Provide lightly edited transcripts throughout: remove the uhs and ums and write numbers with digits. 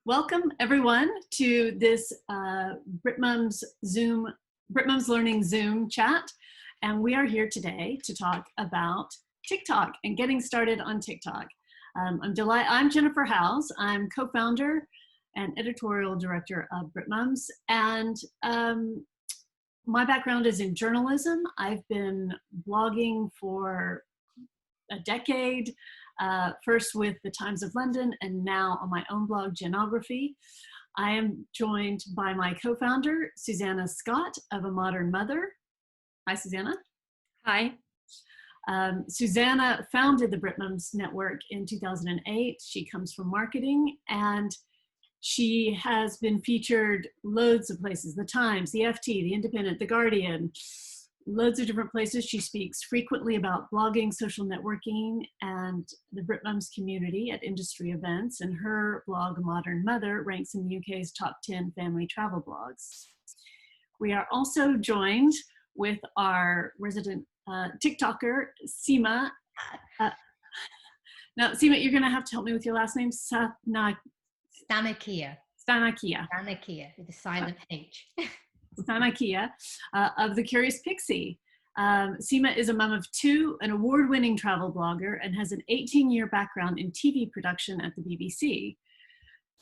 Welcome everyone to this Britmums Learning Zoom chat. And we are here today to talk about TikTok and getting started on TikTok. I'm Jennifer Howes. I'm co-founder and editorial director of Britmums. And my background is in journalism. I've been blogging for a decade. First with the Times of London and now on my own blog, Genography. I am joined by my co-founder, Susanna Scott of A Modern Mother. Hi, Susanna. Hi. Susanna founded the Britmums Network in 2008. She comes from marketing and she has been featured loads of places, the Times, the FT, the Independent, the Guardian, loads of different places. She speaks frequently about blogging, social networking, and the Britmums community at industry events. And her blog, Modern Mother, ranks in the UK's top 10 family travel blogs. We are also joined with our resident TikToker, Seema. Now, Seema, you're going to have to help me with your last name, Stanakia. Stanakia. Stanakia with a silent H. Stanakia of The Curious Pixie. Seema is a mom of two, an award-winning travel blogger, and has an 18-year background in TV production at the BBC.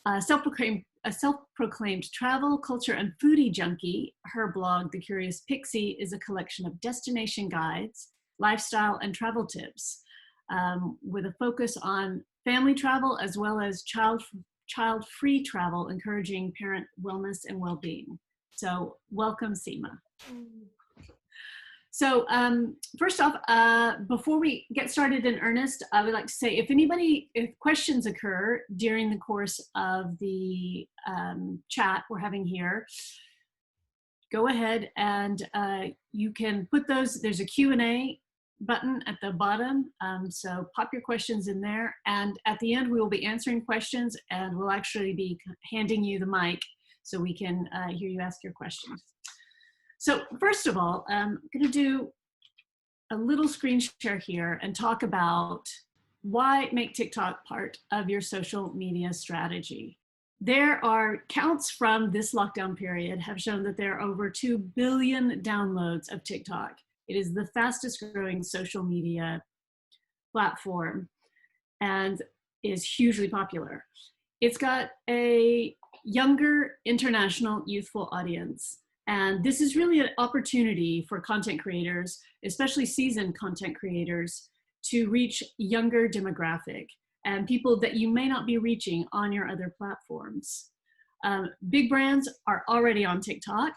A self-proclaimed travel, culture, and foodie junkie, her blog, The Curious Pixie, is a collection of destination guides, lifestyle, and travel tips, with a focus on family travel as well as child-free travel, encouraging parent wellness and well-being. So welcome, Seema. So first off, before we get started in earnest, I would like to say if questions occur during the course of the chat we're having here, go ahead and you can put those, there's a Q&A button at the bottom. So pop your questions in there. And at the end, we will be answering questions and we'll actually be handing you the mic so we can hear you ask your questions. So first of all, I'm going to do a little screen share here and talk about why make TikTok part of your social media strategy. There are counts from this lockdown period have shown that there are over 2 billion downloads of TikTok. It is the fastest growing social media platform and is hugely popular. It's got a younger, international, youthful audience. And this is really an opportunity for content creators, especially seasoned content creators, to reach younger demographic and people that you may not be reaching on your other platforms. Big brands are already on TikTok,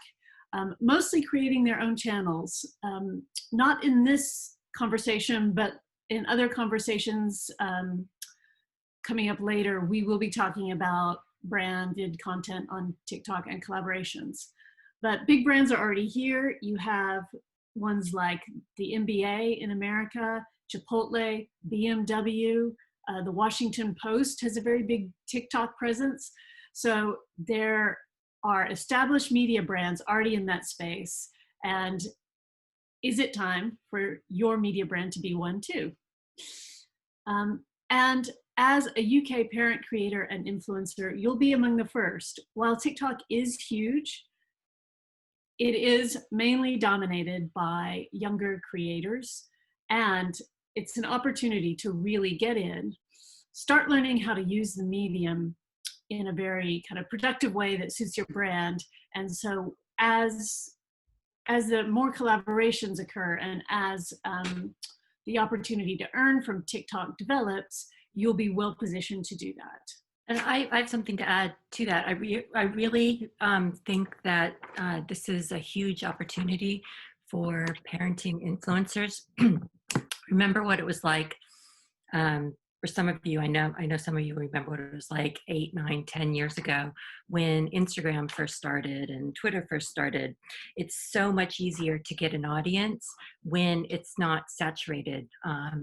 mostly creating their own channels. Not in this conversation, but in other conversations coming up later, we will be talking about branded content on TikTok and collaborations. But big brands are already here. You have ones like the NBA in America, Chipotle, BMW, the Washington Post has a very big TikTok presence. So there are established media brands already in that space. And is it time for your media brand to be one too? And as a UK parent, creator, and influencer, you'll be among the first. While TikTok is huge, it is mainly dominated by younger creators, and it's an opportunity to really get in, start learning how to use the medium in a very kind of productive way that suits your brand. And so as the more collaborations occur and as the opportunity to earn from TikTok develops, you'll be well positioned to do that. And I have something to add to that. I really think that this is a huge opportunity for parenting influencers. Remember what it was like. For some of you, I know some of you remember what it was like 8, 9, 10 years ago when Instagram first started and Twitter first started. It's so much easier to get an audience when it's not saturated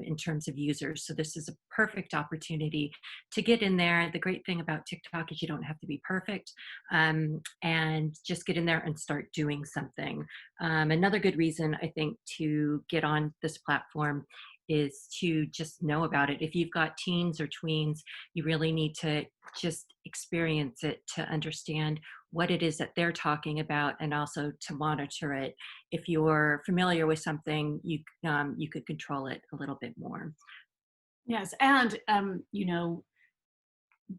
in terms of users. So this is a perfect opportunity to get in there. The great thing about TikTok is you don't have to be perfect, and just get in there and start doing something. Another good reason I think to get on this platform is to just know about it. If you've got teens or tweens, you really need to just experience it to understand what it is that they're talking about, and also to monitor it. If you're familiar with something, you could control it a little bit more. Yes, and you know,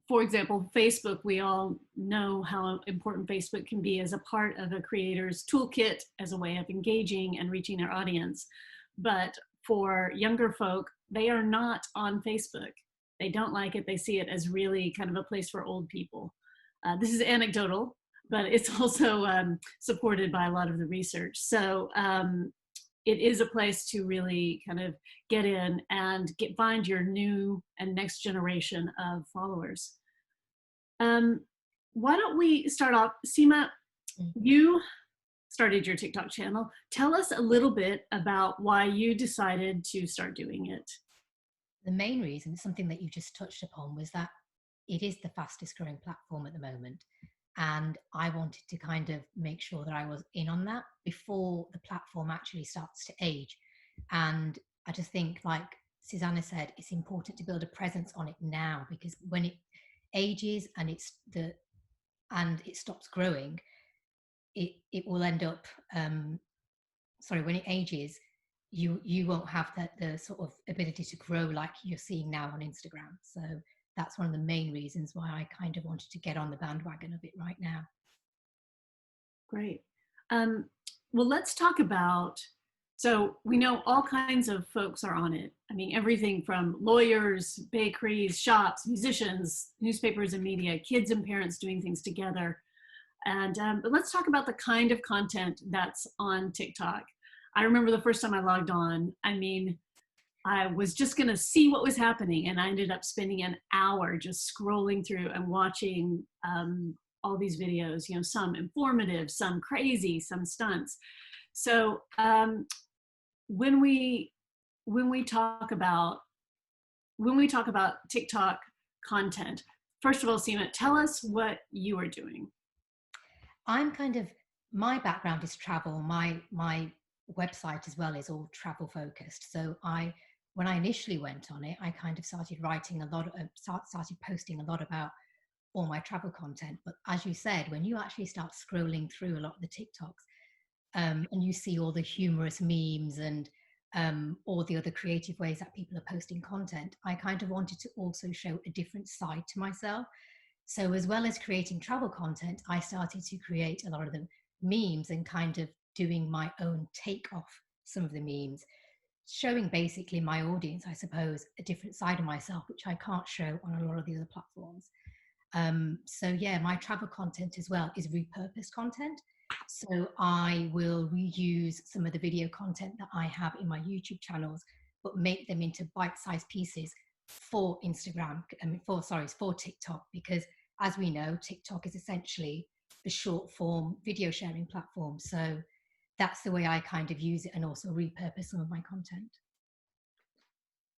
for example, Facebook, we all know how important Facebook can be as a part of a creator's toolkit as a way of engaging and reaching their audience. But for younger folk, they are not on Facebook. They don't like it. They see it as really kind of a place for old people. This is anecdotal, but it's also supported by a lot of the research. So it is a place to really kind of get in and find your new and next generation of followers. Um, why don't we start off, Seema, you started your TikTok channel. Tell us a little bit about why you decided to start doing it. The main reason, something that you just touched upon, was that it is the fastest growing platform at the moment. And I wanted to kind of make sure that I was in on that before the platform actually starts to age. And I just think, like Susanna said, it's important to build a presence on it now, because when it ages and it stops growing, it will end up when it ages, you won't have the sort of ability to grow like you're seeing now on Instagram. So that's one of the main reasons why I kind of wanted to get on the bandwagon of it right now. Great. Well, let's talk about, so we know all kinds of folks are on it. I mean, everything from lawyers, bakeries, shops, musicians, newspapers and media, kids and parents doing things together. And but let's talk about the kind of content that's on TikTok. I remember the first time I logged on, I mean, I was just going to see what was happening, and I ended up spending an hour just scrolling through and watching all these videos, you know, some informative, some crazy, some stunts. So when we talk about TikTok content, first of all, Seema, tell us what you are doing. My background is travel. My website as well is all travel focused. So when I initially went on it, I kind of started started posting a lot about all my travel content. But as you said, when you actually start scrolling through a lot of the TikToks, and you see all the humorous memes and all the other creative ways that people are posting content, I kind of wanted to also show a different side to myself. So as well as creating travel content, I started to create a lot of the memes and kind of doing my own take off some of the memes, showing basically my audience, I suppose, a different side of myself, which I can't show on a lot of the other platforms. So yeah, my travel content as well is repurposed content. So I will reuse some of the video content that I have in my YouTube channels, but make them into bite-sized pieces for Instagram, for TikTok, because as we know, TikTok is essentially a short form video sharing platform. So that's the way I kind of use it, and also repurpose some of my content.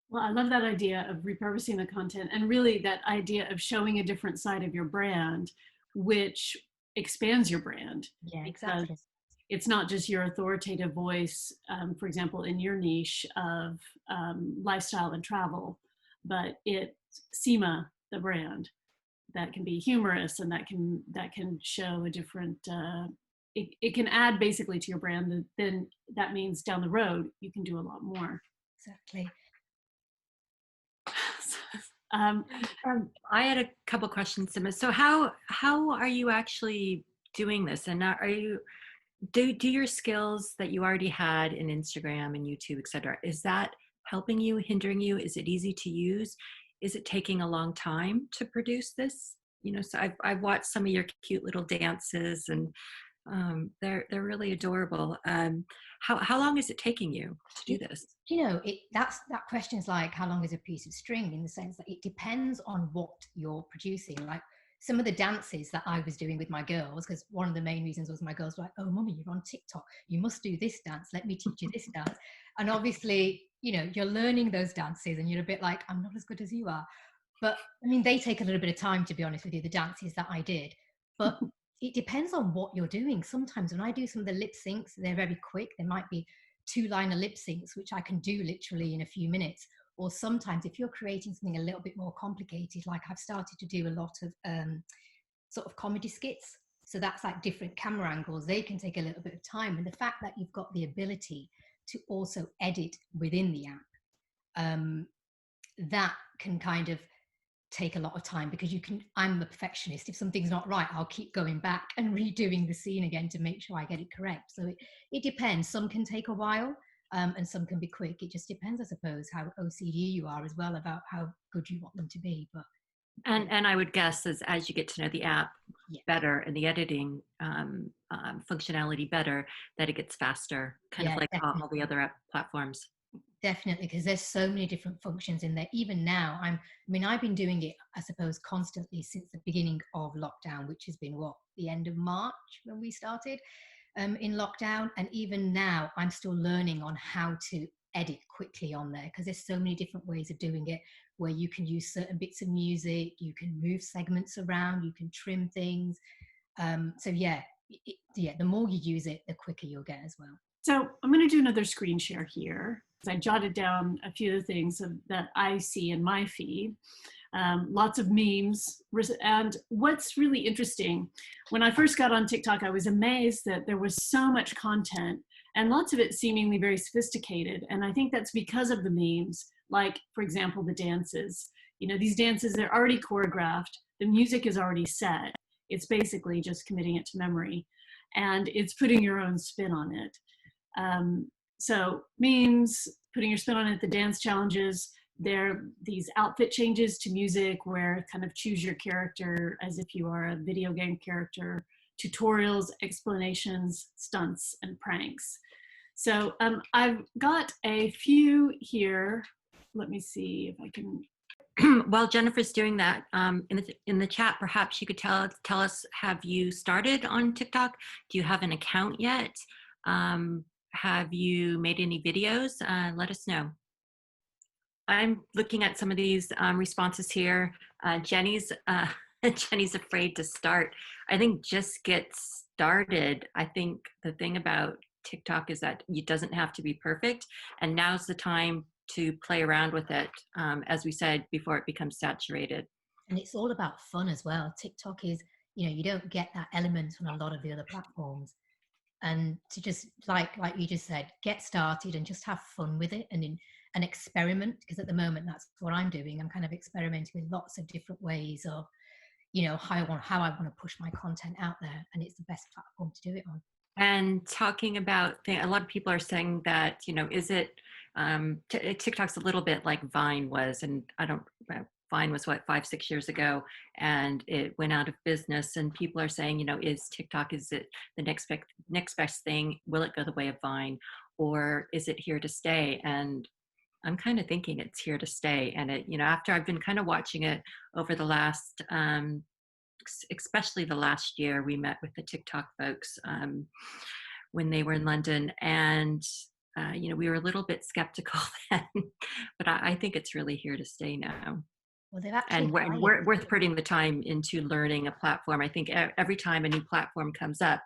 Well, I love that idea of repurposing the content, and really that idea of showing a different side of your brand, which expands your brand. Yeah, exactly. It's not just your authoritative voice, for example, in your niche of lifestyle and travel, but it's Seema, the brand, that can be humorous, and that can show a different, it can add basically to your brand. And then that means down the road, you can do a lot more. Exactly. I had a couple questions, Sima. So how are you actually doing this? And are you do your skills that you already had in Instagram and YouTube, etc., is that helping you, hindering you? Is it easy to use? Is it taking a long time to produce this? You know, so I've watched some of your cute little dances, and they're really adorable. How long is it taking you to do this? You know, that question is like, how long is a piece of string, in the sense that it depends on what you're producing. Like some of the dances that I was doing with my girls, because one of the main reasons was my girls were like, oh, Mummy, you're on TikTok. You must do this dance. Let me teach you this dance. And obviously, you know, you're learning those dances and you're a bit like, I'm not as good as you are. But I mean, they take a little bit of time, to be honest with you, the dances that I did. But it depends on what you're doing. Sometimes when I do some of the lip syncs, they're very quick. They might be two-liner lip syncs, which I can do literally in a few minutes. Or sometimes if you're creating something a little bit more complicated, like I've started to do a lot of sort of comedy skits. So that's like different camera angles. They can take a little bit of time. And the fact that you've got the ability to also edit within the app, that can kind of take a lot of time, because I'm a perfectionist. If something's not right, I'll keep going back and redoing the scene again to make sure I get it correct. So it depends. Some can take a while, and some can be quick. It just depends, I suppose, how OCD you are as well about how good you want them to be. But and I would guess as you get to know the app better and the editing functionality better, that it gets faster, kind of like all the other app platforms. Definitely, because there's so many different functions in there. Even now, I've been doing it, I suppose, constantly since the beginning of lockdown, which has been the end of March when we started in lockdown. And even now, I'm still learning on how to edit quickly on there, because there's so many different ways of doing it, where you can use certain bits of music, you can move segments around, you can trim things. So the more you use it, the quicker you'll get as well. So I'm going to do another screen share here. I jotted down a few of the things that I see in my feed. Lots of memes. And what's really interesting, when I first got on TikTok, I was amazed that there was so much content, and lots of it seemingly very sophisticated. And I think that's because of the memes, like, for example, the dances. You know, these dances, they're already choreographed. The music is already set. It's basically just committing it to memory, and it's putting your own spin on it. So memes, putting your spin on it, the dance challenges, there these outfit changes to music where kind of choose your character as if you are a video game character, tutorials, explanations, stunts, and pranks. So I've got a few here. Let me see if I can. While Jennifer's doing that, in the chat, perhaps you could tell us, have you started on TikTok? Do you have an account yet? Have you made any videos? Let us know. I'm looking at some of these responses here. Jenny's afraid to start. I think just get started. I think the thing about TikTok is that it doesn't have to be perfect, and now's the time to play around with it, as we said, before it becomes saturated. And it's all about fun as well. TikTok is, you don't get that element on a lot of the other platforms. And to just like you just said, get started and just have fun with it and experiment, because at the moment that's what I'm doing. I'm kind of experimenting with lots of different ways of, how I want to push my content out there, and it's the best platform to do it on. And talking about, a lot of people are saying that, is it, TikTok's a little bit like Vine was, and Vine was 5-6 years ago, and it went out of business, and people are saying, is TikTok, is it the next best thing? Will it go the way of Vine, or is it here to stay? And I'm kind of thinking it's here to stay. And it, after I've been kind of watching it over the last, especially the last year, we met with the TikTok folks when they were in London, and we were a little bit skeptical then, but I think it's really here to stay now. Well, they've actually and worth putting the time into learning a platform. I think every time a new platform comes up,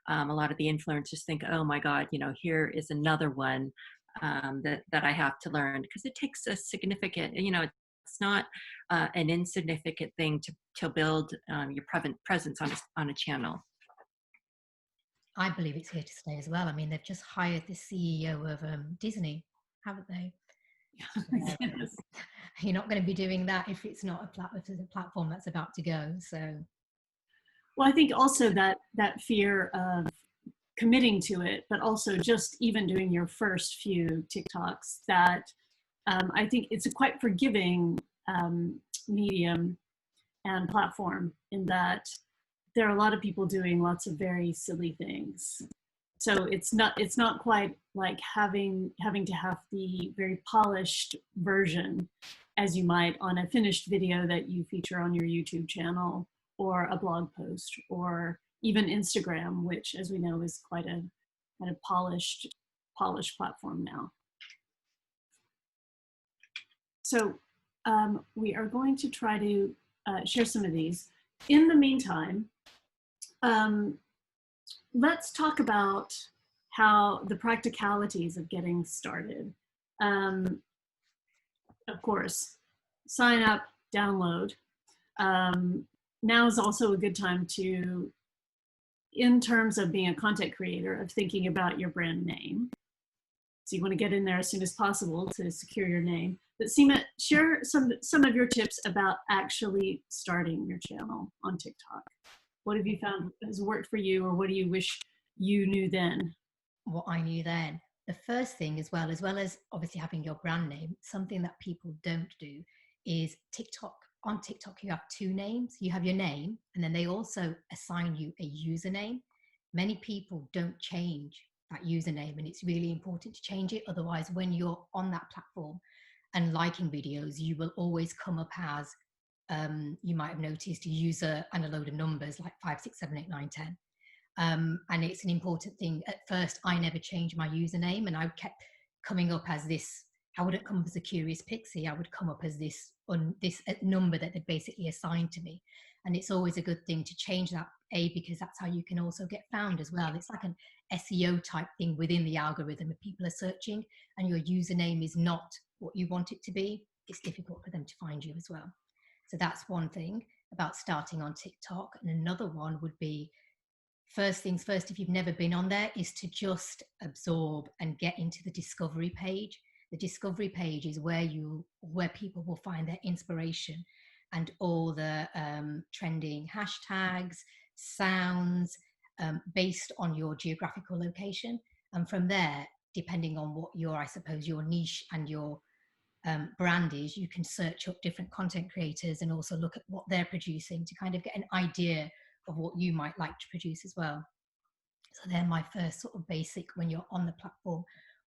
a lot of the influencers think, oh my God, here is another one that I have to learn, because it takes a significant, it's not an insignificant thing to build your presence on a channel. I believe it's here to stay as well. I mean, they've just hired the CEO of Disney, haven't they? Yes. You're not going to be doing that if it's not a platform that's about to go. So, well, I think also that fear of committing to it, but also just even doing your first few TikToks, that I think it's a quite forgiving medium and platform, in that there are a lot of people doing lots of very silly things. So it's not quite like having to have the very polished version as you might on a finished video that you feature on your YouTube channel, or a blog post, or even Instagram, which, as we know, is quite a kind of polished platform now. So we are going to try to share some of these. In the meantime, let's talk about how the practicalities of getting started. Of course, sign up, download. Now is also a good time to, in terms of being a content creator, of thinking about your brand name. So you want to get in there as soon as possible to secure your name. But Seema, share some of your tips about actually starting your channel on TikTok. What have you found has worked for you, or what do you wish you knew then? What I knew then. The first thing, as well as obviously having your brand name, something that people don't do is TikTok. On TikTok, you have two names. You have your name, and then they also assign you a username. Many people don't change that username, and it's really important to change it. Otherwise, when you're on that platform and liking videos, you will always come up as, you might have noticed, a user and a load of numbers like 5, 6, 7, 8, 9, 10. And it's an important thing. At first, I never changed my username, and I kept coming up as this. I wouldn't come up as a curious pixie. I would come up as this number that they basically assigned to me. And it's always a good thing to change that, because that's how you can also get found as well. It's like an SEO type thing within the algorithm. If people are searching and your username is not what you want it to be, it's difficult for them to find you as well. So that's one thing about starting on TikTok. And another one would be, first things first, if you've never been on there, is to just absorb and get into the discovery page. The discovery page is where people will find their inspiration and all the trending hashtags, sounds, based on your geographical location. And from there, depending on what I suppose your niche and your brand is, you can search up different content creators and also look at what they're producing to kind of get an idea of what you might like to produce as well. So they're my first sort of basic, when you're on the platform,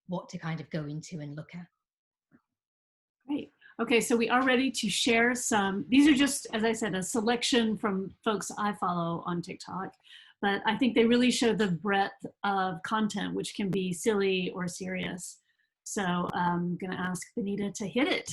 what to kind of go into and look at. Great. Okay, so we are ready to share some. These are just, as I said, a selection from folks I follow on TikTok, but I think they really show the breadth of content, which can be silly or serious. So I'm gonna ask Benita to hit it.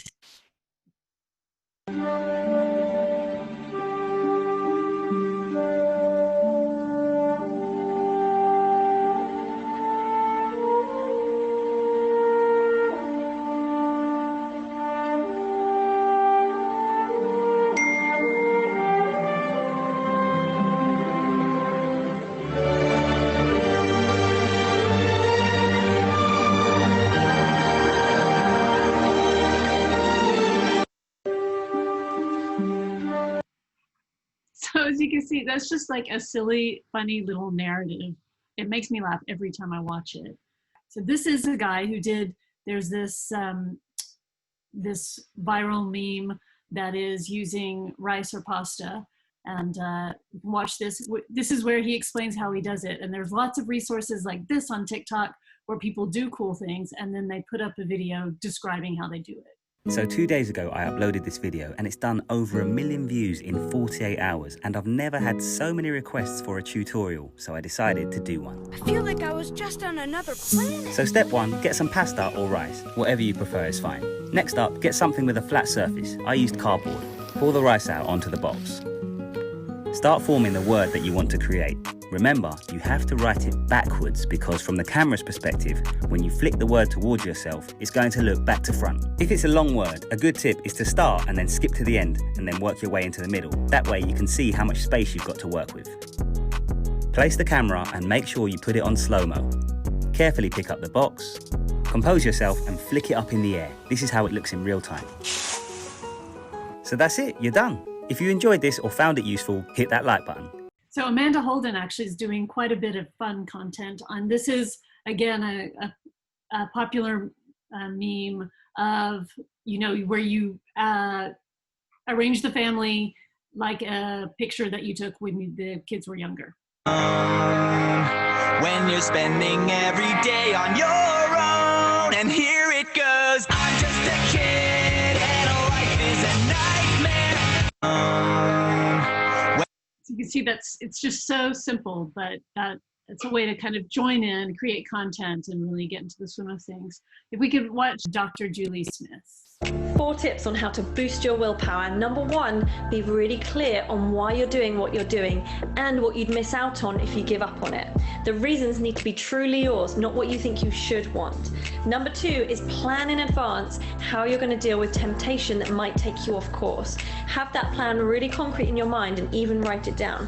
So as you can see, that's just like a silly, funny little narrative. It makes me laugh every time I watch it. So this is a guy who there's this, this viral meme that is using rice or pasta. And watch this. This is where he explains how he does it. And there's lots of resources like this on TikTok where people do cool things, and then they put up a video describing how they do it. So 2 days ago, I uploaded this video and it's done over 1 million views in 48 hours. And I've never had so many requests for a tutorial, so I decided to do one. I feel like I was just on another planet. So step 1, get some pasta or rice. Whatever you prefer is fine. Next up, get something with a flat surface. I used cardboard. Pour the rice out onto the box. Start forming the word that you want to create. Remember, you have to write it backwards because from the camera's perspective, when you flick the word towards yourself, it's going to look back to front. If it's a long word, a good tip is to start and then skip to the end and then work your way into the middle. That way you can see how much space you've got to work with. Place the camera and make sure you put it on slow-mo. Carefully pick up the box, compose yourself and flick it up in the air. This is how it looks in real time. So that's it, you're done. If you enjoyed this or found it useful, hit that like button. So Amanda Holden actually is doing quite a bit of fun content on this. Is again a popular meme of, you know, where you arrange the family like a picture that you took when the kids were younger. When you're spending every day on your own, and here it goes. I'm just a kid and life is a nightmare. So you can see it's just so simple, but it's a way to kind of join in, create content, and really get into the swim of things. If we could watch Dr. Julie Smith. 4 tips on how to boost your willpower. Number 1, be really clear on why you're doing what you're doing and what you'd miss out on if you give up on it. The reasons need to be truly yours, not what you think you should want. Number 2 is plan in advance how you're going to deal with temptation that might take you off course. Have that plan really concrete in your mind and even write it down.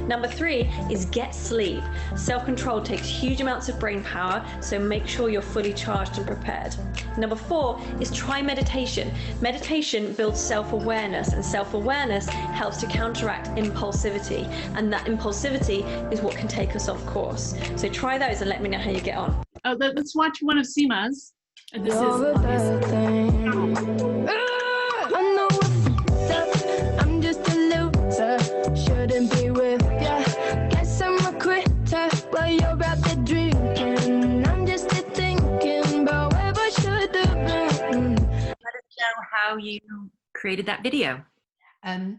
Number 3 is get sleep. Self-control takes huge amounts of brain power, so make sure you're fully charged and prepared. Number 4 is try meditation. Meditation builds self-awareness, and self-awareness helps to counteract impulsivity, and that impulsivity is what can take us off course. So try those and let me know how you get on. Let's watch one of Seema's. This is I'm just a loser, shouldn't be with ya. Guess I'm a quitter while you're out there drinking. I'm just thinking about where I should have been. Let us know how you created that video.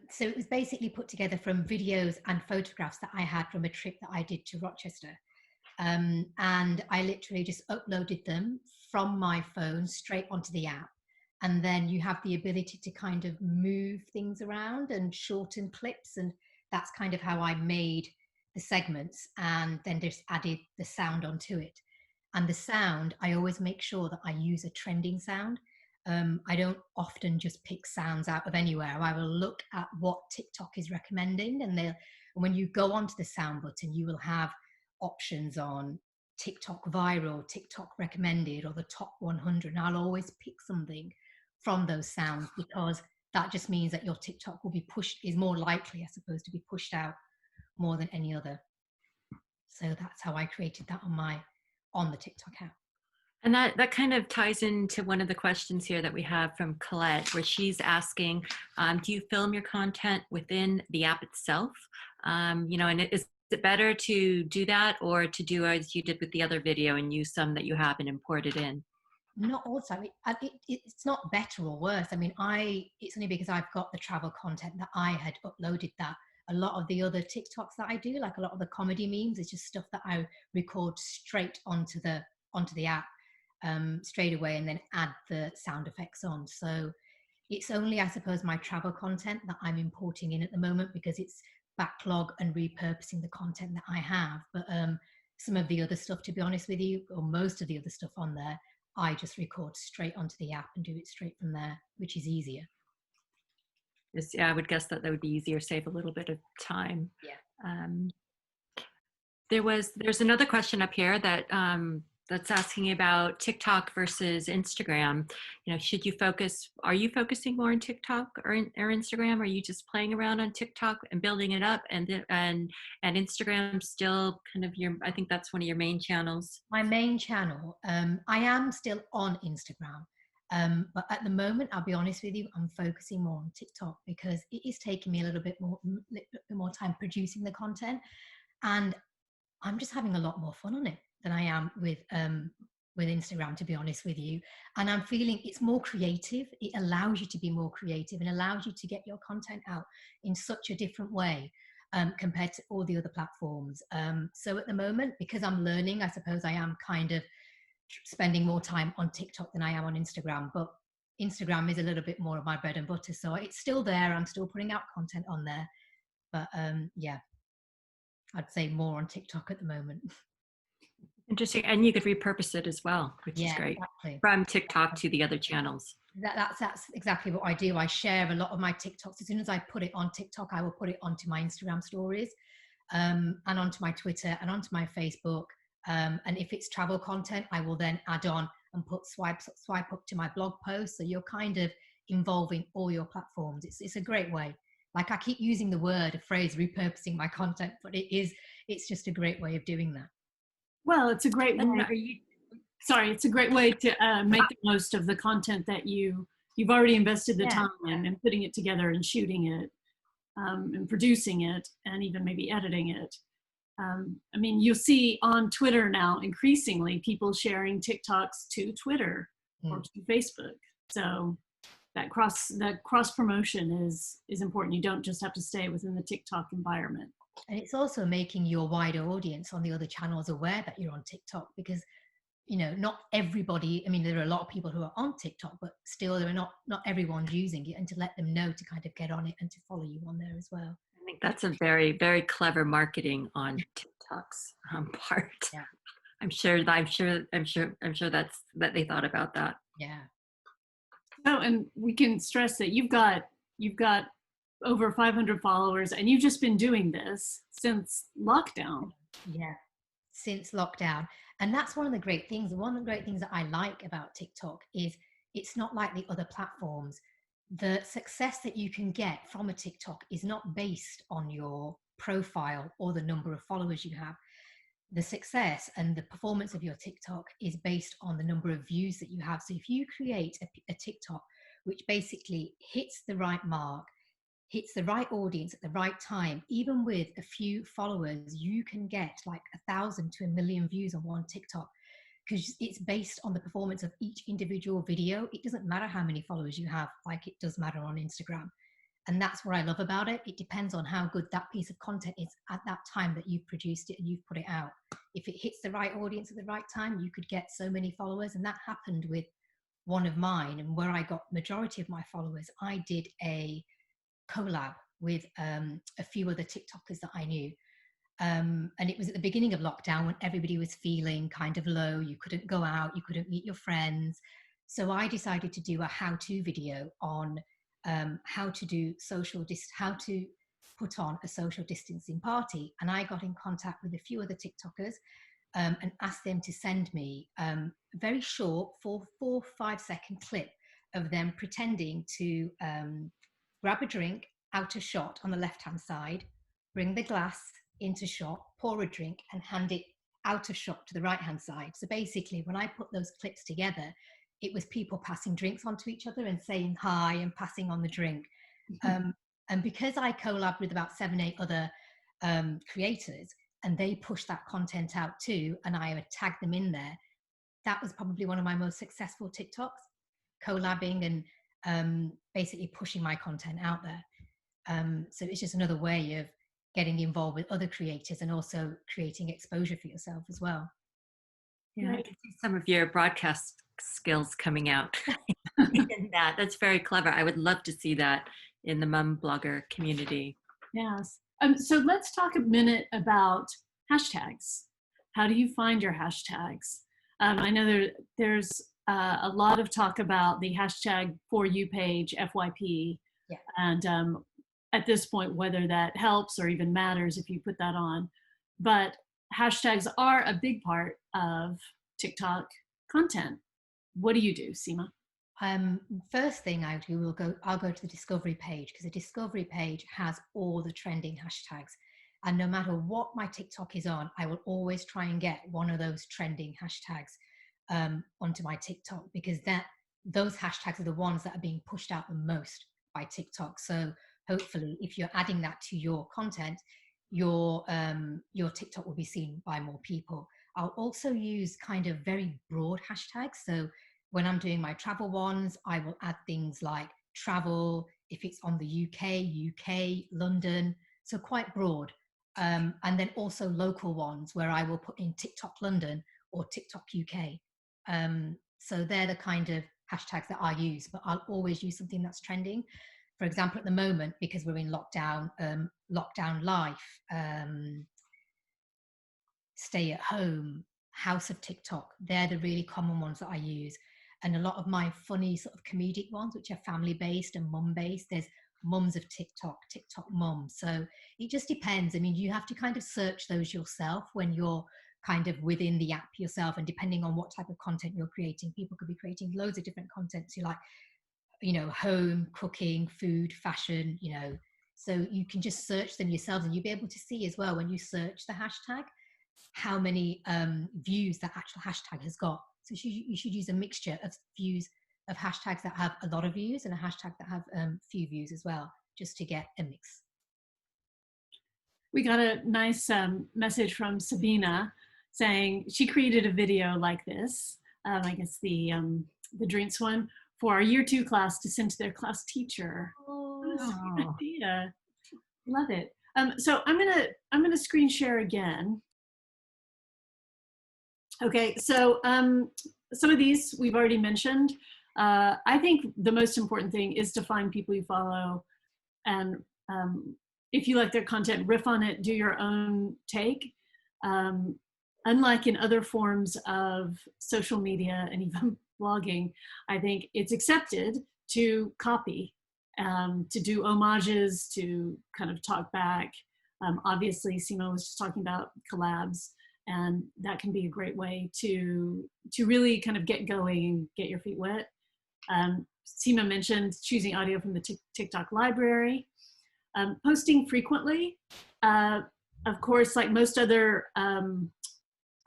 So it was basically put together from videos and photographs that I had from a trip that I did to Rochester. And I literally just uploaded them from my phone straight onto the app. And then you have the ability to kind of move things around and shorten clips. And that's kind of how I made the segments, and then just added the sound onto it. And the sound, I always make sure that I use a trending sound. I don't often just pick sounds out of anywhere. I will look at what TikTok is recommending, and when you go onto the sound button, you will have options on TikTok viral, TikTok recommended, or the top 100. And I'll always pick something from those sounds, because that just means that your TikTok will be is more likely, I suppose, to be pushed out more than any other. So that's how I created that on the TikTok app. And that kind of ties into one of the questions here that we have from Colette, where she's asking, do you film your content within the app itself? And is it better to do that, or to do as you did with the other video and use some that you have and import it in? Not all the time. It's not better or worse. I mean, it's only because I've got the travel content that I had uploaded that. A lot of the other TikToks that I do, like a lot of the comedy memes, is just stuff that I record straight onto the app straight away, and then add the sound effects on. So it's only, I suppose, my travel content that I'm importing in at the moment, because it's backlog and repurposing the content that I have. But some of the other stuff, to be honest with you, or most of the other stuff on there, I just record straight onto the app and do it straight from there, which is easier. Yeah, I would guess that would be easier, save a little bit of time. Yeah. There's another question up here that that's asking about TikTok versus Instagram. Are you focusing more on TikTok or Instagram? Are you just playing around on TikTok and building it up, and Instagram still kind of I think that's one of your main channels? My main channel. I am still on Instagram. But at the moment, I'll be honest with you, I'm focusing more on TikTok, because it is taking me a little bit more time producing the content, and I'm just having a lot more fun on it than I am with Instagram, to be honest with you. And I'm feeling it's more creative. It allows you to be more creative and allows you to get your content out in such a different way compared to all the other platforms. So at the moment, because I'm learning, I suppose I am kind of spending more time on TikTok than I am on Instagram, but Instagram is a little bit more of my bread and butter, so it's still there. I'm still putting out content on there, but yeah, I'd say more on TikTok at the moment. Interesting. And you could repurpose it as well, which is great. Exactly. From TikTok to the other channels. That's exactly what I do. I share a lot of my TikToks. As soon as I put it on TikTok, I will put it onto my Instagram stories, and onto my Twitter and onto my Facebook. And if it's travel content, I will then add on and swipe up to my blog post. So you're kind of involving all your platforms. It's a great way. Like, I keep using the phrase repurposing my content, but it's just a great way of doing that. Well, it's a great way. It's a great way to make the most of the content that you've already invested the time in, and putting it together and shooting it, and producing it, and even maybe editing it. I mean, you'll see on Twitter now increasingly people sharing TikToks to Twitter or to Facebook. So that cross promotion is important. You don't just have to stay within the TikTok environment. And it's also making your wider audience on the other channels aware that you're on TikTok, because you know, not everybody, I mean, there are a lot of people who are on TikTok, but still there are not everyone's using it, and to let them know to kind of get on it and to follow you on there as well. I think that's a very, very clever marketing on TikTok's part. Yeah. I'm sure that they thought about that. Yeah. Oh, and we can stress that you've got over 500 followers, and you've just been doing this since lockdown. Yeah, since lockdown. And that's one of the great things. One of the great things that I like about TikTok is it's not like the other platforms. The success that you can get from a TikTok is not based on your profile or the number of followers you have. The success and the performance of your TikTok is based on the number of views that you have. So if you create a TikTok which basically hits the right mark, hits the right audience at the right time, even with a few followers, you can get like 1,000 to 1 million views on one TikTok, because it's based on the performance of each individual video. It doesn't matter how many followers you have, like it does matter on Instagram. And that's what I love about it. It depends on how good that piece of content is at that time that you've produced it and you've put it out. If it hits the right audience at the right time, you could get so many followers. And that happened with one of mine, and where I got majority of my followers. I did a collab with a few other TikTokers that I knew. And it was at the beginning of lockdown when everybody was feeling kind of low. You couldn't go out, you couldn't meet your friends. So I decided to do a how-to video on how to put on a social distancing party. And I got in contact with a few other TikTokers and asked them to send me a very short 4-5 second clip of them pretending to grab a drink out of shot on the left-hand side, bring the glass into shot, pour a drink, and hand it out of shot to the right-hand side. So basically, when I put those clips together, it was people passing drinks onto each other and saying hi and passing on the drink. And because I collabed with about 7-8 other creators, and they pushed that content out too, and I tagged them in there, that was probably one of my most successful TikToks, collabing and basically pushing my content out there. So it's just another way of getting involved with other creators and also creating exposure for yourself as well. Yeah, I can see some of your broadcast skills coming out in that. That's very clever. I would love to see that in the mum blogger community. Yes. So let's talk a minute about hashtags. How do you find your hashtags? I know there's a lot of talk about the hashtag For You page, FYP. Yeah. And at this point, whether that helps or even matters if you put that on. But hashtags are a big part of TikTok content. What do you do, Seema? First thing I do, I'll go to the discovery page, because the discovery page has all the trending hashtags. And no matter what my TikTok is on, I will always try and get one of those trending hashtags onto my TikTok, because those hashtags are the ones that are being pushed out the most by TikTok. So hopefully, if you're adding that to your content, your TikTok will be seen by more people. I'll also use kind of very broad hashtags. So when I'm doing my travel ones, I will add things like travel, if it's on the UK, London, so quite broad. And then also local ones where I will put in TikTok London or TikTok UK. So they're the kind of hashtags that I use, but I'll always use something that's trending. For example, at the moment, because we're in lockdown, lockdown life, stay at home, house of TikTok, they're the really common ones that I use. And a lot of my funny sort of comedic ones, which are family-based and mum-based, there's mums of TikTok, TikTok mums. So it just depends. I mean, you have to kind of search those yourself when you're kind of within the app yourself, and depending on what type of content you're creating, people could be creating loads of different content. So like, you know, home, cooking, food, fashion, you know, so you can just search them yourselves, and you'll be able to see as well when you search the hashtag how many views that actual hashtag has got. So you should use a mixture of views of hashtags that have a lot of views and a hashtag that have few views as well, just to get a mix. We got a nice message from Sabina saying she created a video like this, I guess the drinks one, for our year 2 class to send to their class teacher. Oh, what a sweet idea. Love it. So I'm gonna screen share again. Okay, so some of these we've already mentioned. I think the most important thing is to find people you follow, and if you like their content, riff on it, do your own take. Unlike in other forms of social media and even blogging, I think it's accepted to copy, to do homages, to kind of talk back. Obviously, Sima was just talking about collabs, and that can be a great way to really kind of get going and get your feet wet. Sima mentioned choosing audio from the TikTok library. Posting frequently. Of course, like most other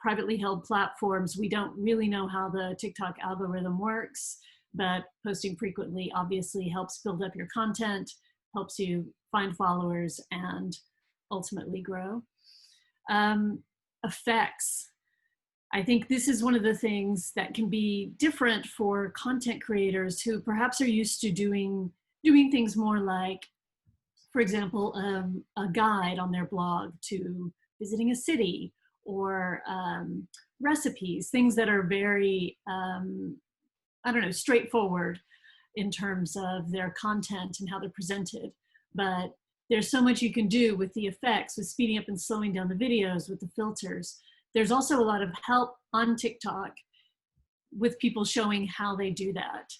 privately held platforms, we don't really know how the TikTok algorithm works, but posting frequently obviously helps build up your content, helps you find followers, and ultimately grow. Effects. I think this is one of the things that can be different for content creators who perhaps are used to doing things more like, for example, a guide on their blog to visiting a city, or recipes, things that are very, I don't know, straightforward in terms of their content and how they're presented. But there's so much you can do with the effects, with speeding up and slowing down the videos, with the filters. There's also a lot of help on TikTok with people showing how they do that.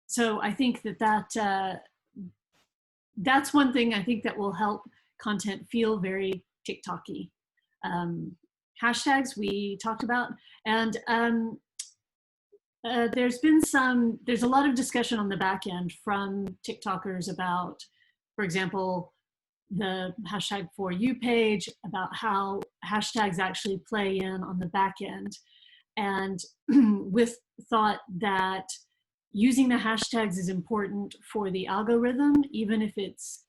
So I think that's one thing I think that will help content feel very TikTok-y. Hashtags we talked about, and there's a lot of discussion on the back end from TikTokers about, for example, the hashtag for you page, about how hashtags actually play in on the back end, and with thought that using the hashtags is important for the algorithm, even if it's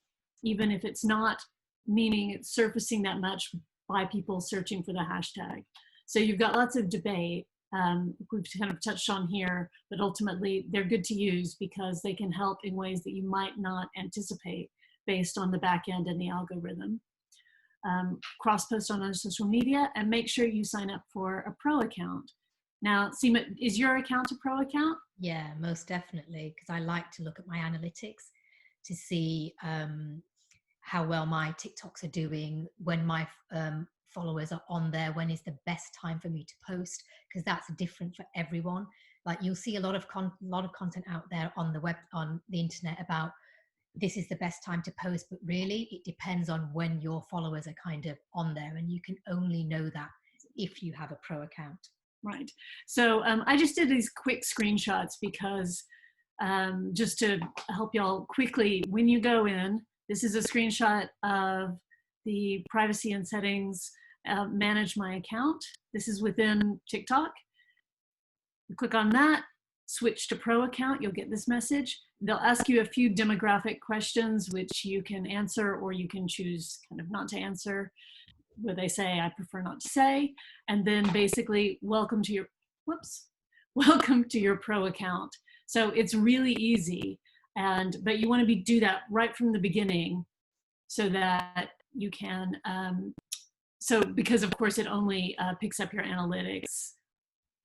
not meaning it's surfacing that much by people searching for the hashtag. So you've got lots of debate. We've kind of touched on here, but ultimately they're good to use because they can help in ways that you might not anticipate based on the back end and the algorithm. Cross-post on other social media, and make sure you sign up for a pro account. Now, Seema, is your account a pro account? Yeah, most definitely, because I like to look at my analytics to see how well my TikToks are doing, when my followers are on there, when is the best time for me to post, because that's different for everyone. Like, you'll see a lot of content out there on the web, on the internet, about this is the best time to post, but really it depends on when your followers are kind of on there, and you can only know that if you have a pro account. Right. So I just did these quick screenshots because just to help y'all quickly, when you go in, this is a screenshot of the privacy and settings, manage my account. This is within TikTok. You click on that, switch to pro account, you'll get this message. They'll ask you a few demographic questions, which you can answer, or you can choose kind of not to answer, where they say, I prefer not to say. And then basically, welcome to your pro account. So it's really easy, but you want to do that right from the beginning, so that you can, because of course it only picks up your analytics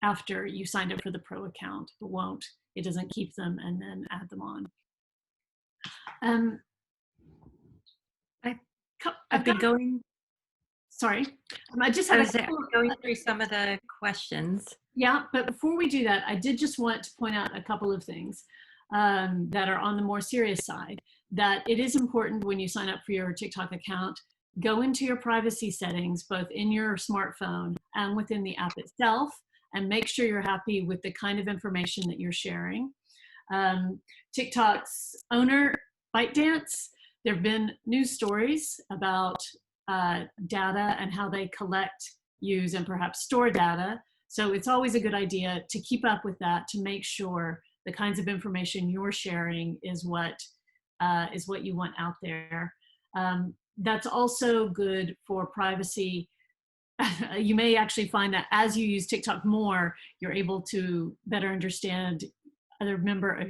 after you signed up for the pro account. It doesn't keep them and then add them on. I've been going. Sorry, I just had going through some of the questions. Yeah, but before we do that, I did just want to point out a couple of things that are on the more serious side. That it is important when you sign up for your TikTok account, go into your privacy settings, both in your smartphone and within the app itself, and make sure you're happy with the kind of information that you're sharing. TikTok's owner, ByteDance, there have been news stories about data and how they collect, use, and perhaps store data. So it's always a good idea to keep up with that, to make sure the kinds of information you're sharing is what you want out there. That's also good for privacy. You may actually find that as you use TikTok more, you're able to better understand other members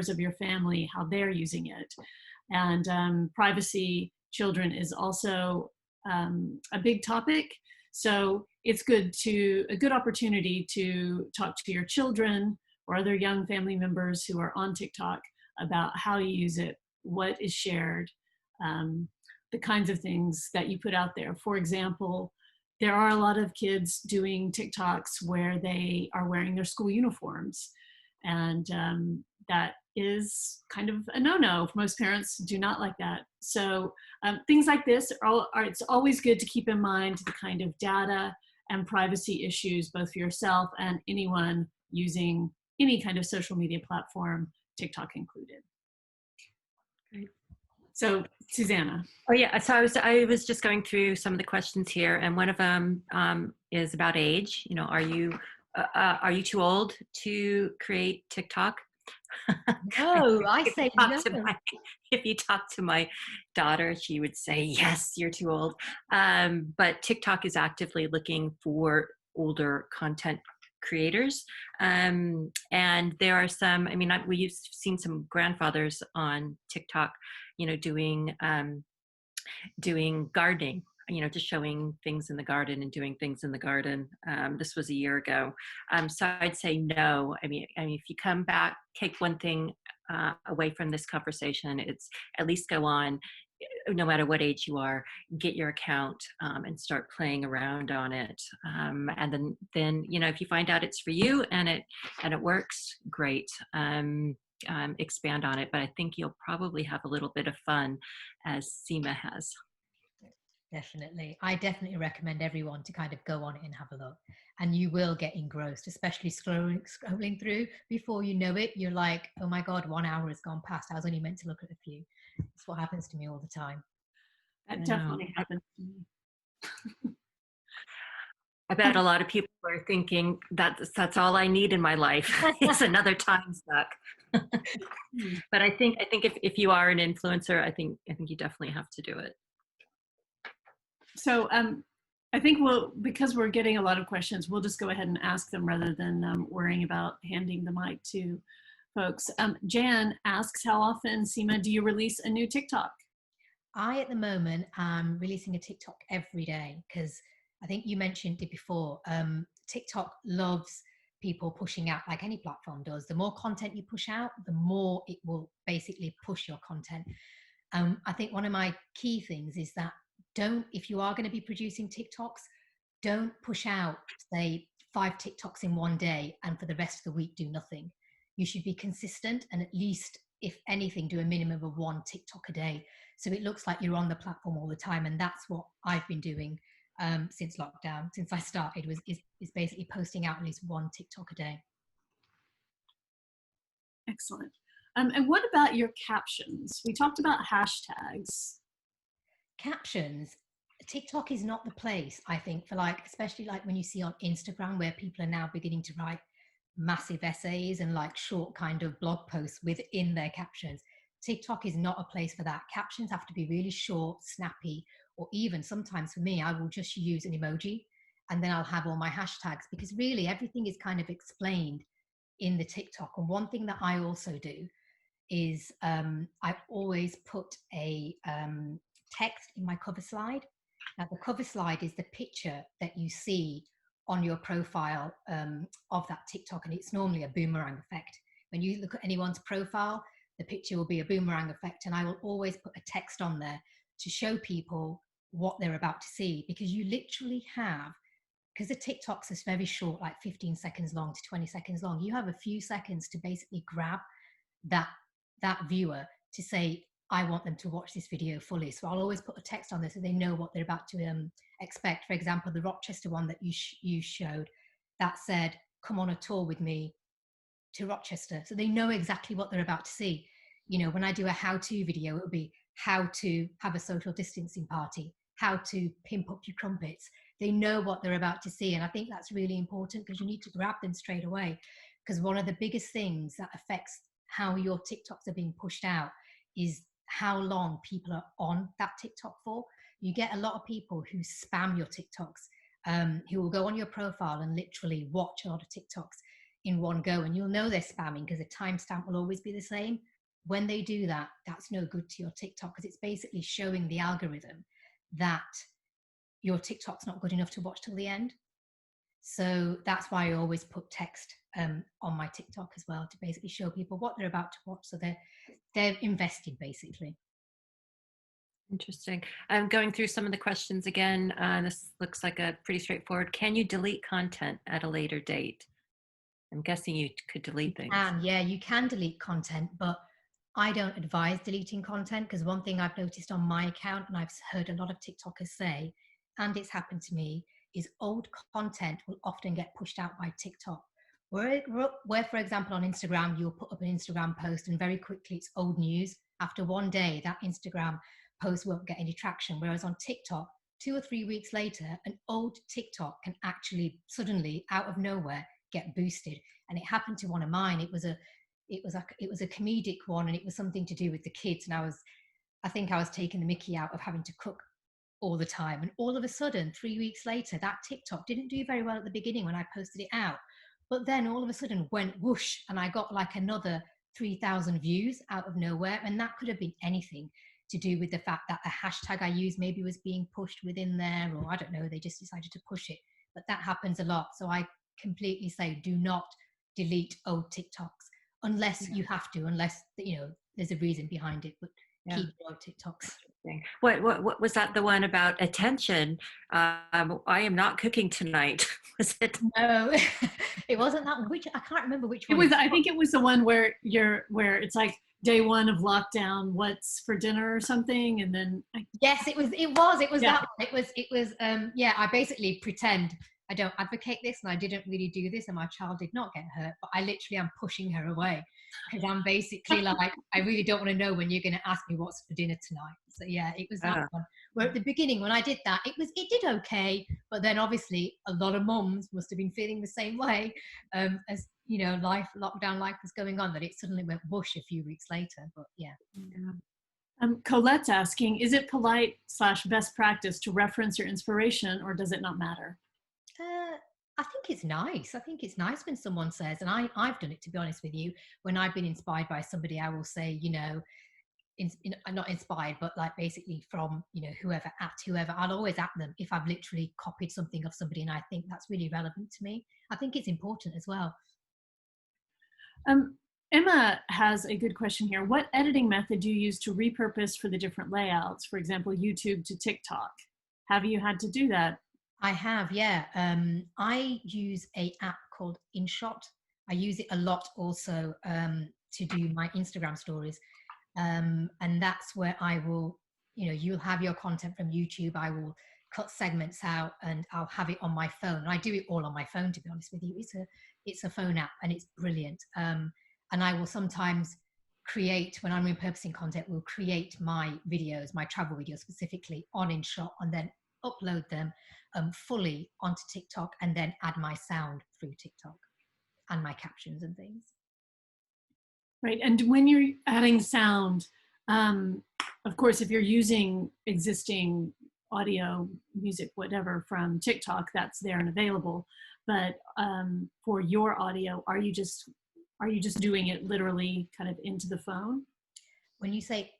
of your family, how they're using it. And privacy, children is also a big topic. So it's a good opportunity to talk to your children or other young family members who are on TikTok about how you use it, what is shared, the kinds of things that you put out there. For example, there are a lot of kids doing TikToks where they are wearing their school uniforms. And that is kind of a no-no. Most parents do not like that. So things like this it's always good to keep in mind the kind of data and privacy issues, both for yourself and anyone using any kind of social media platform, TikTok included. Great. So Susanna. Oh yeah, so I was just going through some of the questions here, and one of them is about age. You know, are you too old to create TikTok? No, I say no. If you talk to my daughter, she would say, yes, you're too old. But TikTok is actively looking for older content creators. And there are some, I mean, we've seen some grandfathers on TikTok, you know, doing gardening, you know, just showing things in the garden and doing things in the garden. This was a year ago. So I'd say no. I mean, if you come back, take one thing away from this conversation, it's at least go on, no matter what age you are, get your account and start playing around on it. And then, you know, if you find out it's for you and it works, great. Expand on it, but I think you'll probably have a little bit of fun, as Seema has. Definitely. I definitely recommend everyone to kind of go on it and have a look. And you will get engrossed, especially scrolling through. Before you know it, you're like, oh my God, 1 hour has gone past. I was only meant to look at a few. It's what happens to me all the time. That definitely happens to me. I bet a lot of people are thinking that's all I need in my life is another time suck. But I think if you are an influencer, I think you definitely have to do it. So I think because we're getting a lot of questions, we'll just go ahead and ask them rather than worrying about handing the mic to folks. Jan asks, how often, Seema, do you release a new TikTok? I, at the moment, am releasing a TikTok every day because I think you mentioned it before. TikTok loves people pushing out, like any platform does. The more content you push out, the more it will basically push your content. I think one of my key things is that if you are going to be producing TikToks, don't push out, say, 5 TikToks in one day and for the rest of the week do nothing. You should be consistent and at least, if anything, do a minimum of 1 TikTok a day. So it looks like you're on the platform all the time. And that's what I've been doing since lockdown, since I started, is basically posting out at least 1 TikTok a day. Excellent. And what about your captions? We talked about hashtags. Captions, TikTok is not the place, I think, for especially when you see on Instagram where people are now beginning to write massive essays and short kind of blog posts within their captions. TikTok is not a place for that. Captions have to be really short, snappy, or even sometimes for me, I will just use an emoji and then I'll have all my hashtags, because really everything is kind of explained in the TikTok. And one thing that I also do is I always put a text in my cover slide. Now the cover slide is the picture that you see on your profile of that TikTok, and it's normally a boomerang effect. When you look at anyone's profile, the picture will be a boomerang effect, and I will always put a text on there to show people what they're about to see, because you literally have, because the TikToks are very short, like 15 seconds long to 20 seconds long, you have a few seconds to basically grab that viewer to say, I want them to watch this video fully. So I'll always put a text on there so they know what they're about to expect. For example, the Rochester one that you showed, that said, come on a tour with me to Rochester. So they know exactly what they're about to see. You know, when I do a how-to video, it will be how to have a social distancing party, how to pimp up your crumpets. They know what they're about to see. And I think that's really important, because you need to grab them straight away. Because one of the biggest things that affects how your TikToks are being pushed out is how long people are on that TikTok for. You get a lot of people who spam your TikToks, who will go on your profile and literally watch a lot of TikToks in one go. And you'll know they're spamming because the timestamp will always be the same. When they do that, that's no good to your TikTok, because it's basically showing the algorithm that your TikTok's not good enough to watch till the end. So that's why I always put text on my TikTok as well, to basically show people what they're about to watch, so they're invested basically. Interesting. I'm going through some of the questions again. This looks like a pretty straightforward. Can you delete content at a later date? I'm guessing you could delete things. Yeah, you can delete content, but I don't advise deleting content, because one thing I've noticed on my account, and I've heard a lot of TikTokers say, and it's happened to me, is old content will often get pushed out by TikTok. Where, for example, on Instagram, you'll put up an Instagram post and very quickly it's old news. After one day, that Instagram post won't get any traction. Whereas on TikTok, 2 or 3 weeks later, an old TikTok can actually suddenly, out of nowhere, get boosted. And it happened to one of mine. It was a comedic one, and it was something to do with the kids. And I think I was taking the mickey out of having to cook all the time. And all of a sudden, 3 weeks later, that TikTok didn't do very well at the beginning when I posted it out. But then all of a sudden went whoosh, and I got like another 3,000 views out of nowhere. And that could have been anything to do with the fact that the hashtag I used maybe was being pushed within there, or I don't know, they just decided to push it. But that happens a lot. So I completely say, do not delete old TikToks unless you have to, unless, you know, there's a reason behind it, but keep your old TikToks. What was that, the one about attention? I am not cooking tonight. Was it? No, it wasn't that one. Which, I can't remember which one. It was, I think it was the one where it's like day one of lockdown, what's for dinner or something, and then yes, it was that one. It was yeah, I basically pretend I don't advocate this and I didn't really do this and my child did not get hurt, but I literally am pushing her away, because I'm basically like, I really don't want to know when you're going to ask me what's for dinner tonight. So yeah, it was that one. Where at the beginning when I did that, it did okay, but then obviously a lot of mums must have been feeling the same way, as you know, lockdown life was going on, that it suddenly went whoosh a few weeks later. But yeah. Colette's asking, is it polite / best practice to reference your inspiration, or does it not matter? I think it's nice. I think it's nice when someone says, and I've done it, to be honest with you, when I've been inspired by somebody, I will say, you know, not inspired, but like basically from, you know, whoever, I'll always at them if I've literally copied something of somebody and I think that's really relevant to me. I think it's important as well. Emma has a good question here. What editing method do you use to repurpose for the different layouts? For example, YouTube to TikTok. Have you had to do that? I have, yeah. I use an app called InShot. I use it a lot also to do my Instagram stories. And that's where I will, you know, you'll have your content from YouTube. I will cut segments out and I'll have it on my phone. I do it all on my phone, to be honest with you. It's a phone app and it's brilliant. And I will sometimes create, when I'm repurposing content, will create my videos, my travel videos specifically on InShot, and then upload them fully onto TikTok, and then add my sound through TikTok and my captions and things. Right, and when you're adding sound, of course, if you're using existing audio, music, whatever from TikTok, that's there and available. But for your audio, are you just doing it literally kind of into the phone? When you say,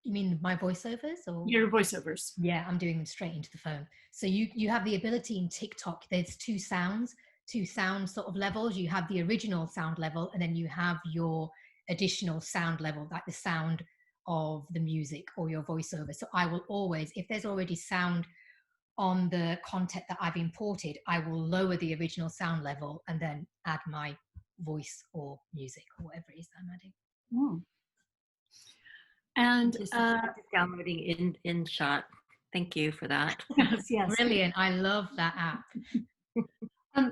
you mean my voiceovers or? Your voiceovers. Yeah, I'm doing them straight into the phone. So you have the ability in TikTok, there's two sound sort of levels. You have the original sound level, and then you have your additional sound level, like the sound of the music or your voiceover. So I will always, if there's already sound on the content that I've imported, I will lower the original sound level and then add my voice or music or whatever it is I'm adding. Mm. And just downloading InShot. Thank you for that. Yes. Brilliant. I love that app.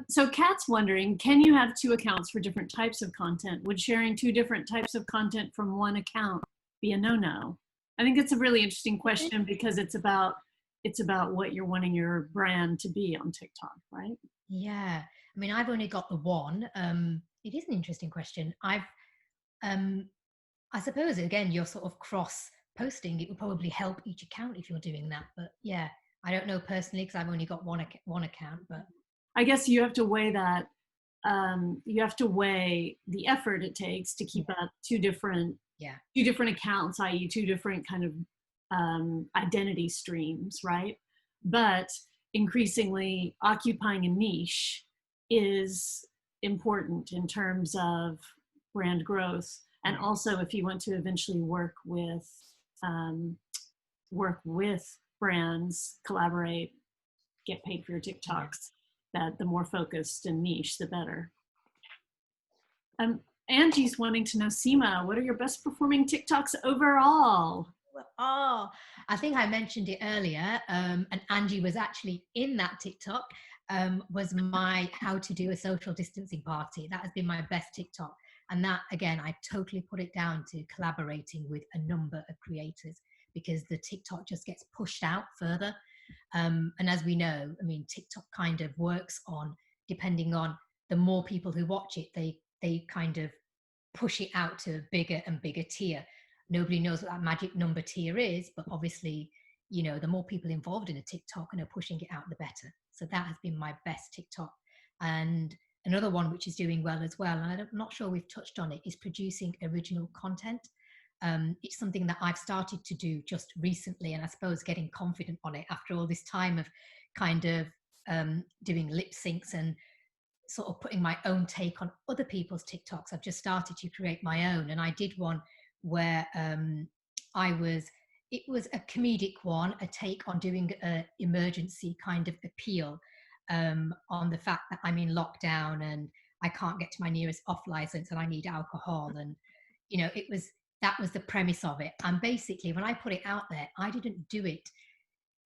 So Kat's wondering, can you have 2 accounts for different types of content? Would sharing 2 different types of content from one account be a no-no? I think it's a really interesting question, because it's about what you're wanting your brand to be on TikTok, right? Yeah. I mean, I've only got the one. It is an interesting question. I suppose, again, you're sort of cross-posting. It would probably help each account if you're doing that. But yeah, I don't know personally, because I've only got one account. But I guess you have to weigh that. You have to weigh the effort it takes to keep up 2 different accounts, i.e. 2 different kind of identity streams, right? but increasingly occupying a niche is important in terms of brand growth. And also if you want to eventually work with brands, collaborate, get paid for your TikToks, that the more focused and niche, the better. Angie's wanting to know, Seema, what are your best performing TikToks overall? Oh, I think I mentioned it earlier, and Angie was actually in that TikTok, was my how to do a social distancing party. That has been my best TikTok. And that, again, I totally put it down to collaborating with a number of creators, because the TikTok just gets pushed out further. And as we know, I mean, TikTok kind of works on, depending on the more people who watch it, they kind of push it out to a bigger and bigger tier. Nobody knows what that magic number tier is, but obviously, you know, the more people involved in a TikTok and are pushing it out, the better. So that has been my best TikTok. And another one which is doing well as well, and I'm not sure we've touched on it, is producing original content. It's something that I've started to do just recently, and I suppose getting confident on it after all this time of kind of doing lip syncs and sort of putting my own take on other people's TikToks. I've just started to create my own, and I did one where it was a comedic one, a take on doing an emergency kind of appeal on the fact that I'm in lockdown and I can't get to my nearest off license and I need alcohol. And, you know, that was the premise of it. And basically, when I put it out there, I didn't do it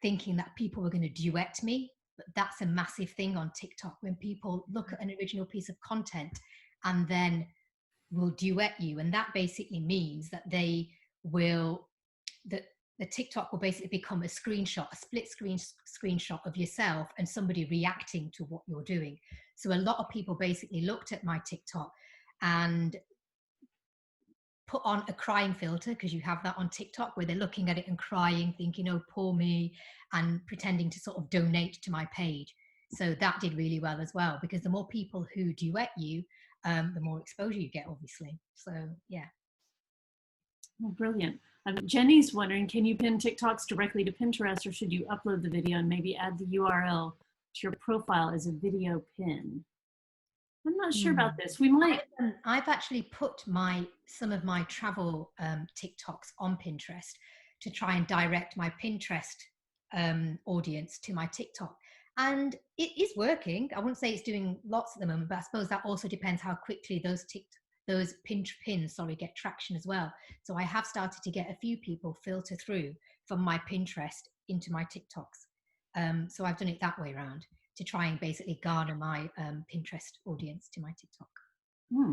thinking that people were going to duet me. But that's a massive thing on TikTok, when people look at an original piece of content and then will duet you. And that basically means that the TikTok will basically become a screenshot, a split screen screenshot of yourself and somebody reacting to what you're doing. So a lot of people basically looked at my TikTok and put on a crying filter, because you have that on TikTok, where they're looking at it and crying, thinking, oh, poor me, and pretending to sort of donate to my page. So that did really well as well, because the more people who duet you, the more exposure you get, obviously. So yeah. Oh, brilliant. Jenny's wondering, can you pin TikToks directly to Pinterest, or should you upload the video and maybe add the URL to your profile as a video pin? I'm not sure about this. We might. I've actually put some of my travel TikToks on Pinterest to try and direct my Pinterest audience to my TikTok. And it is working. I wouldn't say it's doing lots at the moment, but I suppose that also depends how quickly those pins get traction as well. So I have started to get a few people filter through from my Pinterest into my TikToks. So I've done it that way around, to try and basically garner my Pinterest audience to my TikTok.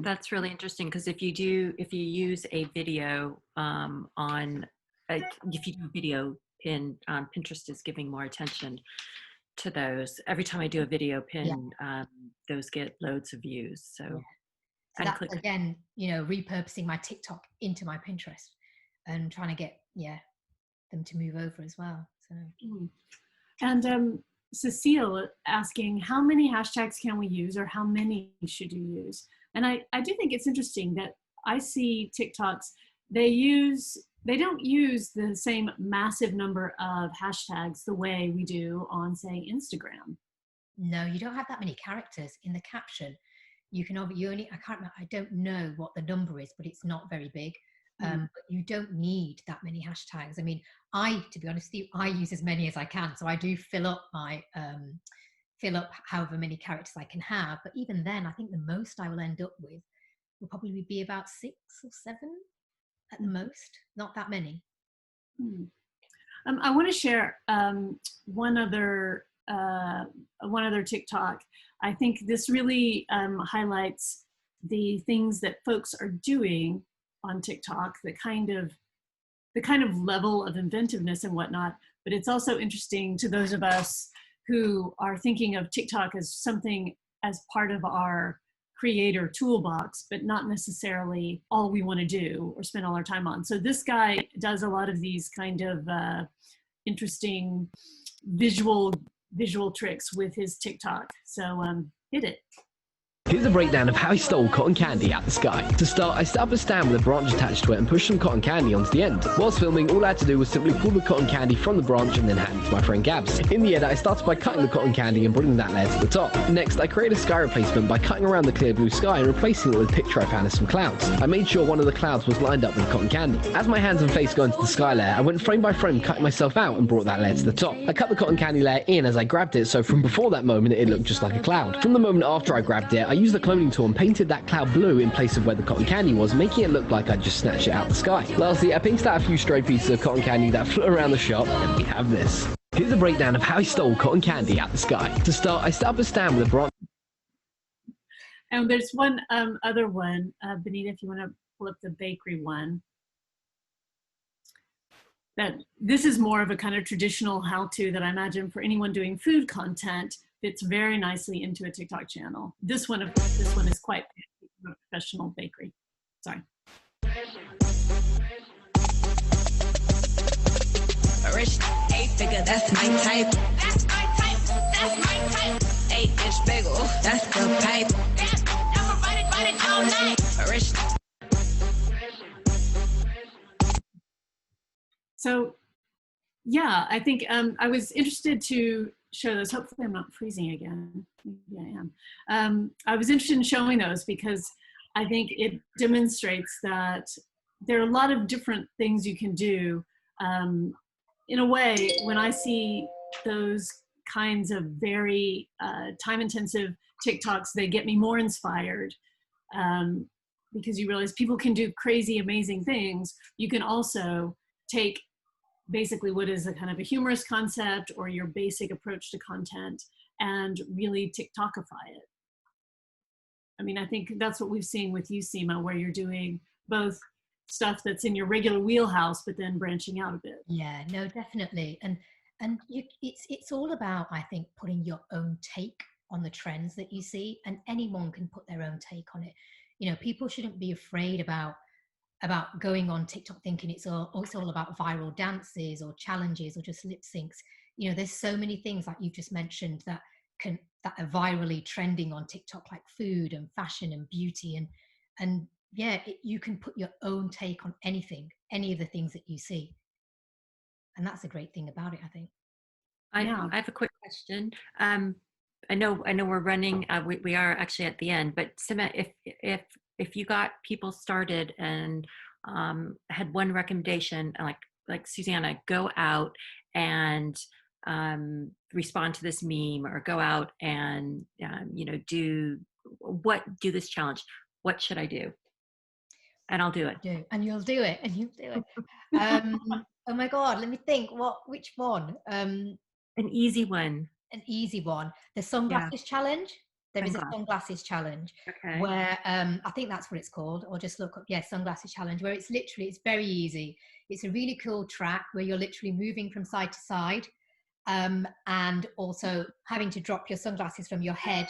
That's really interesting, because if you use a video if you do a video pin, Pinterest is giving more attention to those. Every time I do a video pin, those get loads of views. So that's again, you know, repurposing my TikTok into my Pinterest and trying to get them to move over as well. So and Cecile asking, how many hashtags can we use, or how many should you use? And I do think it's interesting that I see TikToks, they don't use the same massive number of hashtags the way we do on, say, Instagram. No, you don't have that many characters in the caption. I can't remember, I don't know what the number is, but it's not very big. But you don't need that many hashtags. I mean, to be honest with you, I use as many as I can. So I do fill up however many characters I can have. But even then, I think the most I will end up with will probably be about 6 or 7 at the most. Not that many. I want to share one other TikTok. I think this really highlights the things that folks are doing on TikTok, the kind of level of inventiveness and whatnot. But it's also interesting to those of us who are thinking of TikTok as something as part of our creator toolbox, but not necessarily all we want to do or spend all our time on. So this guy does a lot of these kind of interesting visual tricks with his TikTok. So hit it. Here's a breakdown of how he stole cotton candy out the sky. To start, I set up a stand with a branch attached to it and pushed some cotton candy onto the end. Whilst filming, all I had to do was simply pull the cotton candy from the branch and then hand it to my friend Gabs. In the edit, I started by cutting the cotton candy and bringing that layer to the top. Next, I created a sky replacement by cutting around the clear blue sky and replacing it with a picture I found of some clouds. I made sure one of the clouds was lined up with the cotton candy. As my hands and face go into the sky layer, I went frame by frame, cutting myself out and brought that layer to the top. I cut the cotton candy layer in as I grabbed it, so from before that moment, it looked just like a cloud. From the moment after I grabbed it, I used the cloning tool and painted that cloud blue in place of where the cotton candy was, making it look like I just snatched it out of the sky. Lastly, I painted out a few stray pieces of cotton candy that flew around the shop, and we have this. Here's a breakdown of how he stole cotton candy out the sky. To start, I set up a stand with a branch. And there's one other one, Benita, if you want to pull up the bakery one. That this is more of a kind of traditional how-to that I imagine for anyone doing food content fits very nicely into a TikTok channel. This one is quite a professional bakery. Sorry. Rich 8-figure, that's my type. That's my type. That's my type. 8-inch bagel, that's the pipe. I'ma ride it all night. Rich. So, yeah, I think I was interested to show those. Hopefully I'm not freezing again. Maybe I am. I was interested in showing those because I think it demonstrates that there are a lot of different things you can do. In a way, when I see those kinds of very time-intensive TikToks, they get me more inspired because you realize people can do crazy, amazing things. You can also take basically what is a kind of a humorous concept or your basic approach to content and really TikTokify it. I mean, I think that's what we've seen with you, Seema, where you're doing both stuff that's in your regular wheelhouse, but then branching out a bit. Yeah, no, definitely. And it's all about, I think, putting your own take on the trends that you see, and anyone can put their own take on it. You know, people shouldn't be afraid about going on TikTok thinking it's all about viral dances or challenges or just lip syncs. You know, there's so many things like you've just mentioned that are virally trending on TikTok, like food and fashion and beauty and yeah, you can put your own take on anything, any of the things that you see, and that's a great thing about it, I think. I have a quick question. I know we're running. We are actually at the end, but Sima, if you got people started and had one recommendation, like Susanna, go out and respond to this meme, or go out and do this challenge. What should I do? And I'll do it. And you'll do it. And you'll do it. Oh my God, let me think. Which one? An easy one. An easy one. The sunglasses challenge. There is a sunglasses challenge where I think that's what it's called, or just look up, sunglasses challenge, where it's very easy. It's a really cool track where you're literally moving from side to side and also having to drop your sunglasses from your head.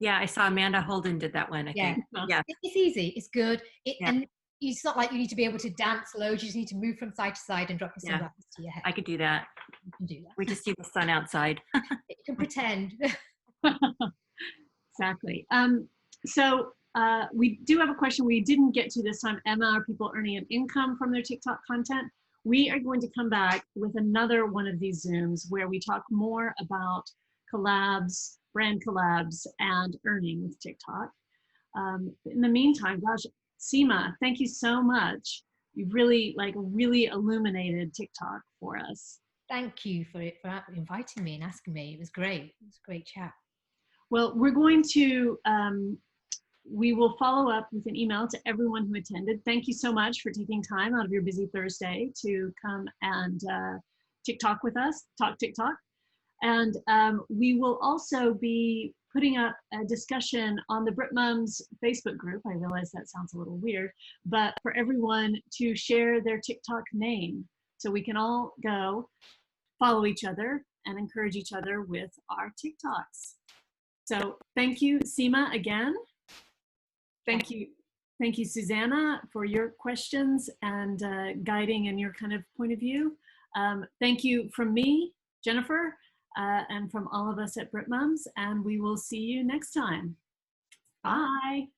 Yeah, I saw Amanda Holden did that one, I think. Yeah. It's easy, it's good. And it's not like you need to be able to dance loads, you just need to move from side to side and drop your sunglasses to your head. I could do that. You can do that. We just see the sun outside. You can pretend. Exactly. So we do have a question we didn't get to this time. Emma, are people earning an income from their TikTok content? We are going to come back with another one of these Zooms where we talk more about collabs, brand collabs, and earning with TikTok. In the meantime, gosh, Seema, thank you so much. You've really illuminated TikTok for us. Thank you for inviting me and asking me. It was great. It was a great chat. Well, we're going to, we will follow up with an email to everyone who attended. Thank you so much for taking time out of your busy Thursday to come and TikTok with us, talk TikTok. And we will also be putting up a discussion on the BritMums Facebook group. I realize that sounds a little weird, but for everyone to share their TikTok name so we can all go follow each other and encourage each other with our TikToks. So thank you, Seema, again. Thank you, Susanna, for your questions and guiding and your kind of point of view. Thank you from me, Jennifer, and from all of us at BritMums, and we will see you next time. Bye.